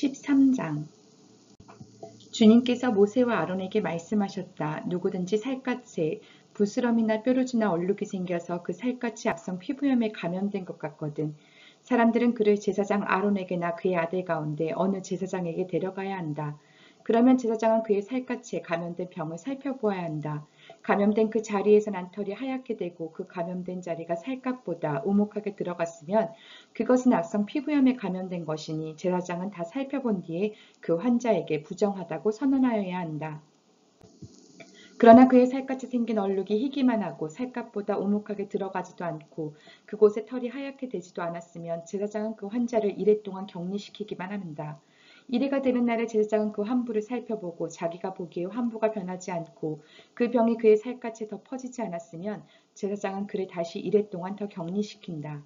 13장 주님께서 모세와 아론에게 말씀하셨다. 누구든지 살갗에 부스럼이나 뾰루지나 얼룩이 생겨서 그 살갗이 악성 피부염에 감염된 것 같거든. 사람들은 그를 제사장 아론에게나 그의 아들 가운데 어느 제사장에게 데려가야 한다. 그러면 제사장은 그의 살갗에 감염된 병을 살펴보아야 한다. 감염된 그 자리에서 난 털이 하얗게 되고 그 감염된 자리가 살갗보다 오목하게 들어갔으면 그것은 악성 피부염에 감염된 것이니 제사장은 다 살펴본 뒤에 그 환자에게 부정하다고 선언하여야 한다. 그러나 그의 살갗에 생긴 얼룩이 희기만 하고 살갗보다 오목하게 들어가지도 않고 그곳에 털이 하얗게 되지도 않았으면 제사장은 그 환자를 이래 동안 격리시키기만 한다. 이래가 되는 날에 제사장은 그 환부를 살펴보고 자기가 보기에 환부가 변하지 않고 그 병이 그의 살갗에 더 퍼지지 않았으면 제사장은 그를 다시 이래 동안 더 격리시킨다.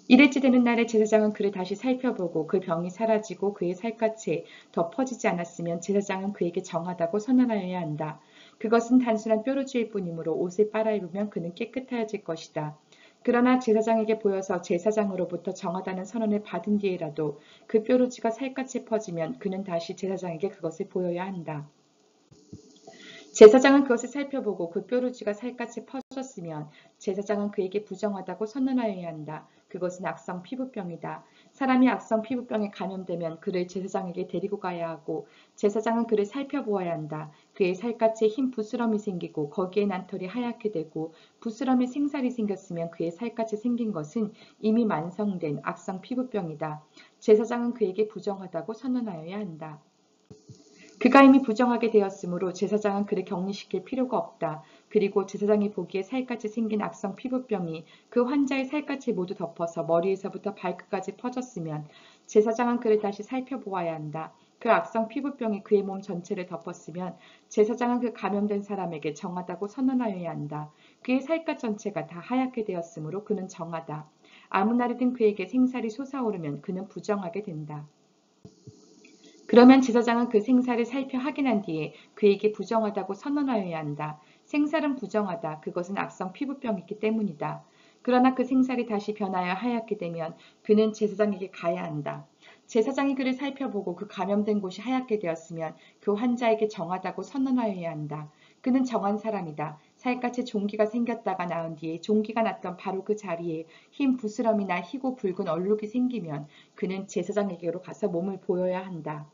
이랬지 되는 날에 제사장은 그를 다시 살펴보고 그 병이 사라지고 그의 살갗에 더 퍼지지 않았으면 제사장은 그에게 정하다고 선언하여야 한다. 그것은 단순한 뾰루지일 뿐이므로 옷을 빨아입으면 그는 깨끗해질 것이다. 그러나 제사장에게 보여서 제사장으로부터 정하다는 선언을 받은 뒤에라도 그 뾰루지가 살갗에 퍼지면 그는 다시 제사장에게 그것을 보여야 한다. 제사장은 그것을 살펴보고 그 뾰루지가 살갗에 퍼졌으면 제사장은 그에게 부정하다고 선언하여야 한다. 그것은 악성 피부병이다. 사람이 악성 피부병에 감염되면 그를 제사장에게 데리고 가야 하고 제사장은 그를 살펴보아야 한다. 그의 살갗에 흰 부스럼이 생기고 거기에 난 털이 하얗게 되고 부스럼에 생살이 생겼으면 그의 살갗에 생긴 것은 이미 만성된 악성 피부병이다. 제사장은 그에게 부정하다고 선언하여야 한다. 그가 이미 부정하게 되었으므로 제사장은 그를 격리시킬 필요가 없다. 그리고 제사장이 보기에 살갗에 생긴 악성 피부병이 그 환자의 살갗을 모두 덮어서 머리에서부터 발끝까지 퍼졌으면 제사장은 그를 다시 살펴보아야 한다. 그 악성 피부병이 그의 몸 전체를 덮었으면 제사장은 그 감염된 사람에게 정하다고 선언하여야 한다. 그의 살갗 전체가 다 하얗게 되었으므로 그는 정하다. 아무 날이든 그에게 생살이 솟아오르면 그는 부정하게 된다. 그러면 제사장은 그 생사를 살펴 확인한 뒤에 그에게 부정하다고 선언하여야 한다. 생살은 부정하다. 그것은 악성 피부병이기 때문이다. 그러나 그 생살이 다시 변하여 하얗게 되면 그는 제사장에게 가야 한다. 제사장이 그를 살펴보고 그 감염된 곳이 하얗게 되었으면 그 환자에게 정하다고 선언하여야 한다. 그는 정한 사람이다. 살갗에 종기가 생겼다가 나은 뒤에 종기가 났던 바로 그 자리에 흰 부스럼이나 희고 붉은 얼룩이 생기면 그는 제사장에게로 가서 몸을 보여야 한다.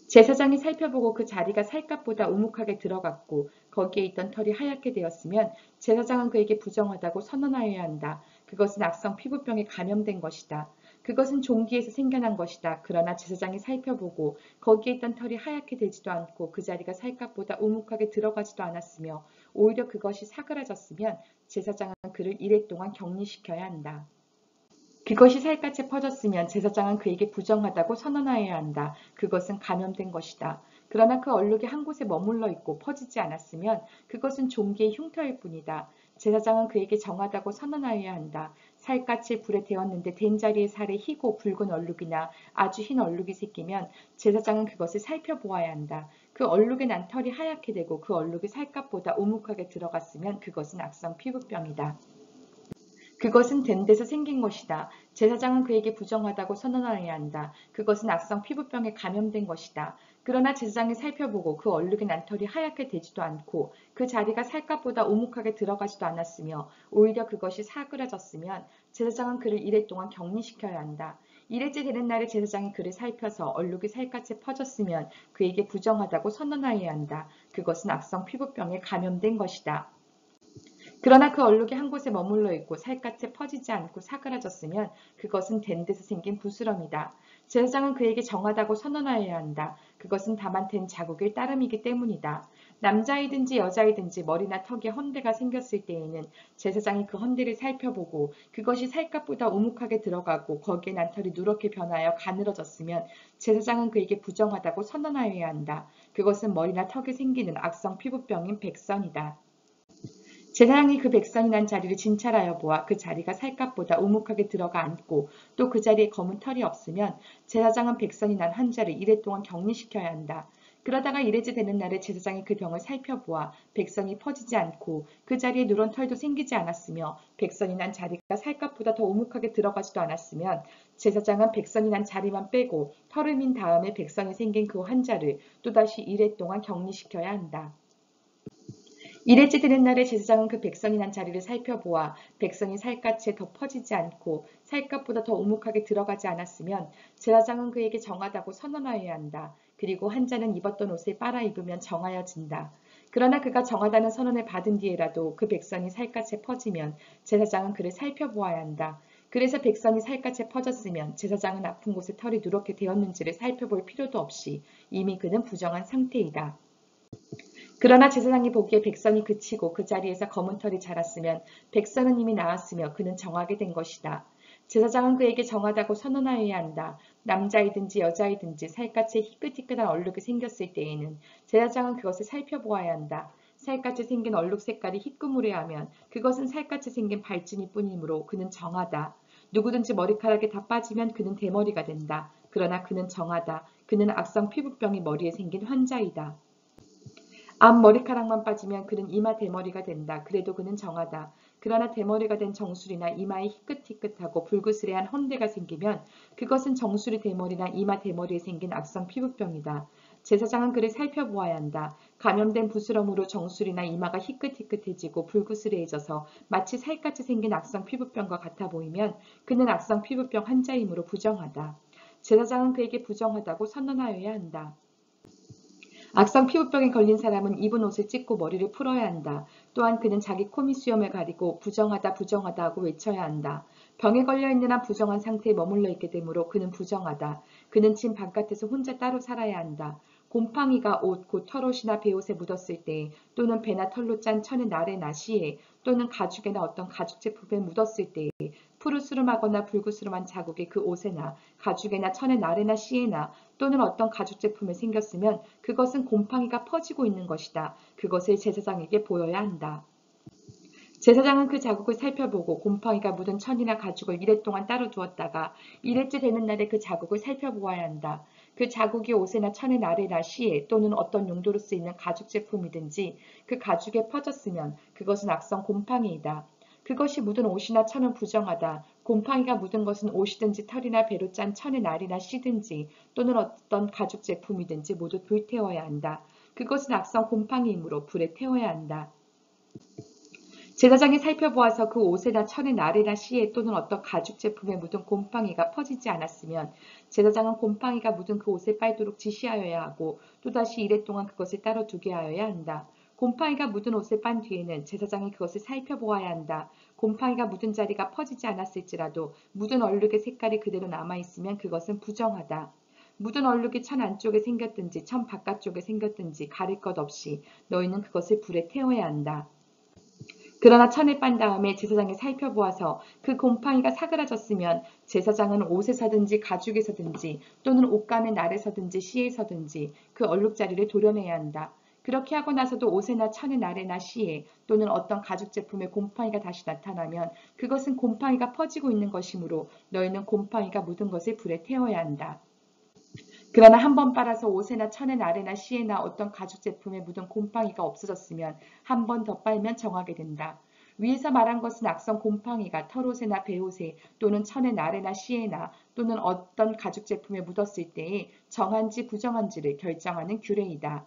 제사장이 살펴보고 그 자리가 살갗보다 우묵하게 들어갔고 거기에 있던 털이 하얗게 되었으면 제사장은 그에게 부정하다고 선언하여야 한다. 그것은 악성 피부병에 감염된 것이다. 그것은 종기에서 생겨난 것이다. 그러나 제사장이 살펴보고 거기에 있던 털이 하얗게 되지도 않고 그 자리가 살갗보다 우묵하게 들어가지도 않았으며 오히려 그것이 사그라졌으면 제사장은 그를 이래 동안 격리시켜야 한다. 그것이 살갗에 퍼졌으면 제사장은 그에게 부정하다고 선언하여야 한다. 그것은 감염된 것이다. 그러나 그 얼룩이 한 곳에 머물러 있고 퍼지지 않았으면 그것은 종기의 흉터일 뿐이다. 제사장은 그에게 정하다고 선언하여야 한다. 살갗을 불에 데웠는데 된 자리에 살에 희고 붉은 얼룩이나 아주 흰 얼룩이 생기면 제사장은 그것을 살펴보아야 한다. 그 얼룩에 난 털이 하얗게 되고 그 얼룩이 살갗보다 오목하게 들어갔으면 그것은 악성 피부병이다. 그것은 된 데서 생긴 것이다. 제사장은 그에게 부정하다고 선언하여야 한다. 그것은 악성 피부병에 감염된 것이다. 그러나 제사장이 살펴보고 그 얼룩의 난 털이 하얗게 되지도 않고 그 자리가 살갗보다 오목하게 들어가지도 않았으며 오히려 그것이 사그라졌으면 제사장은 그를 이래 동안 격리시켜야 한다. 이래째 되는 날에 제사장이 그를 살펴서 얼룩이 살갗에 퍼졌으면 그에게 부정하다고 선언하여야 한다. 그것은 악성 피부병에 감염된 것이다. 그러나 그 얼룩이 한 곳에 머물러 있고 살갗에 퍼지지 않고 사그라졌으면 그것은 된 데서 생긴 부스럼이다. 제사장은 그에게 정하다고 선언하여야 한다. 그것은 다만 된 자국일 따름이기 때문이다. 남자이든지 여자이든지 머리나 턱에 헌대가 생겼을 때에는 제사장이 그 헌대를 살펴보고 그것이 살갗보다 우묵하게 들어가고 거기에 난 털이 누렇게 변하여 가늘어졌으면 제사장은 그에게 부정하다고 선언하여야 한다. 그것은 머리나 턱에 생기는 악성 피부병인 백선이다. 제사장이 그 백선이 난 자리를 진찰하여 보아 그 자리가 살갗보다 우묵하게 들어가 앉고 또 그 자리에 검은 털이 없으면 제사장은 백선이 난 환자를 이래 동안 격리시켜야 한다. 그러다가 이래째 되는 날에 제사장이 그 병을 살펴보아 백선이 퍼지지 않고 그 자리에 누런 털도 생기지 않았으며 백선이 난 자리가 살갗보다 더 우묵하게 들어가지도 않았으면 제사장은 백선이 난 자리만 빼고 털음인 다음에 백선이 생긴 그 환자를 또다시 이레 동안 격리시켜야 한다. 이레째 되는 날에 제사장은 그 백선이 난 자리를 살펴보아 백선이 살갗에 더 퍼지지 않고 살갗보다 더 오목하게 들어가지 않았으면 제사장은 그에게 정하다고 선언하여야 한다. 그리고 환자는 입었던 옷을 빨아 입으면 정하여진다. 그러나 그가 정하다는 선언을 받은 뒤에라도 그 백선이 살갗에 퍼지면 제사장은 그를 살펴보아야 한다. 그래서 백선이 살갗에 퍼졌으면 제사장은 아픈 곳에 털이 누렇게 되었는지를 살펴볼 필요도 없이 이미 그는 부정한 상태이다. 그러나 제사장이 보기에 백선이 그치고 그 자리에서 검은 털이 자랐으면 백선은 이미 나았으며 그는 정하게 된 것이다. 제사장은 그에게 정하다고 선언하여야 한다. 남자이든지 여자이든지 살갗에 희끗희끗한 얼룩이 생겼을 때에는 제사장은 그것을 살펴보아야 한다. 살갗에 생긴 얼룩 색깔이 희끄무레하면 그것은 살갗에 생긴 발진이 뿐이므로 그는 정하다. 누구든지 머리카락이 다 빠지면 그는 대머리가 된다. 그러나 그는 정하다. 그는 악성 피부병이 머리에 생긴 환자이다. 앞 머리카락만 빠지면 그는 이마 대머리가 된다. 그래도 그는 정하다. 그러나 대머리가 된 정수리나 이마에 희끗희끗하고 불그스레한 헌대가 생기면 그것은 정수리 대머리나 이마 대머리에 생긴 악성 피부병이다. 제사장은 그를 살펴보아야 한다. 감염된 부스럼으로 정수리나 이마가 희끗희끗해지고 불그스레해져서 마치 살갗이 생긴 악성 피부병과 같아 보이면 그는 악성 피부병 환자이므로 부정하다. 제사장은 그에게 부정하다고 선언하여야 한다. 악성 피부병에 걸린 사람은 입은 옷을 찢고 머리를 풀어야 한다. 또한 그는 자기 코밑 수염을 가리고 부정하다 부정하다 하고 외쳐야 한다. 병에 걸려있는 한 부정한 상태에 머물러 있게 되므로 그는 부정하다. 그는 집 바깥에서 혼자 따로 살아야 한다. 곰팡이가 옷, 곧 털옷이나 베옷에 묻었을 때 또는 배나 털로 짠 천의 나래나 시에 또는 가죽에나 어떤 가죽 제품에 묻었을 때에 푸르스름하거나 불구스름한 자국이 그 옷에나 가죽에나 천의 나래나 시에나 또는 어떤 가죽 제품에 생겼으면 그것은 곰팡이가 퍼지고 있는 것이다. 그것을 제사장에게 보여야 한다. 제사장은 그 자국을 살펴보고 곰팡이가 묻은 천이나 가죽을 이래 동안 따로 두었다가 이래째 되는 날에 그 자국을 살펴보아야 한다. 그 자국이 옷에나 천의 나래나 시에 또는 어떤 용도로 쓰이는 가죽 제품이든지 그 가죽에 퍼졌으면 그것은 악성 곰팡이이다. 그것이 묻은 옷이나 천은 부정하다. 곰팡이가 묻은 것은 옷이든지 털이나 배로 짠 천의 날이나 씨든지 또는 어떤 가죽 제품이든지 모두 불태워야 한다. 그것은 악성 곰팡이이므로 불에 태워야 한다. 제사장이 살펴보아서 그 옷에나 천의 나래나 씨에 또는 어떤 가죽 제품에 묻은 곰팡이가 퍼지지 않았으면 제사장은 곰팡이가 묻은 그 옷을 빨도록 지시하여야 하고 또다시 이래 동안 그것을 따로 두게 하여야 한다. 곰팡이가 묻은 옷을 빤 뒤에는 제사장이 그것을 살펴보아야 한다. 곰팡이가 묻은 자리가 퍼지지 않았을지라도 묻은 얼룩의 색깔이 그대로 남아있으면 그것은 부정하다. 묻은 얼룩이 천 안쪽에 생겼든지 천 바깥쪽에 생겼든지 가릴 것 없이 너희는 그것을 불에 태워야 한다. 그러나 천을 빤 다음에 제사장이 살펴보아서 그 곰팡이가 사그라졌으면 제사장은 옷에서든지 가죽에서든지 또는 옷감의 날에서든지 씨에서든지 그 얼룩자리를 도려내야 한다. 그렇게 하고 나서도 옷에나 천의 날에나 씨에 또는 어떤 가죽 제품에 곰팡이가 다시 나타나면 그것은 곰팡이가 퍼지고 있는 것이므로 너희는 곰팡이가 묻은 것을 불에 태워야 한다. 그러나 한 번 빨아서 옷에나 천의 날에나 씨에나 어떤 가죽 제품에 묻은 곰팡이가 없어졌으면 한 번 더 빨면 정하게 된다. 위에서 말한 것은 악성 곰팡이가 털옷에나 베옷에 또는 천의 날에나 씨에나 또는 어떤 가죽 제품에 묻었을 때에 정한지 부정한지를 결정하는 규례이다.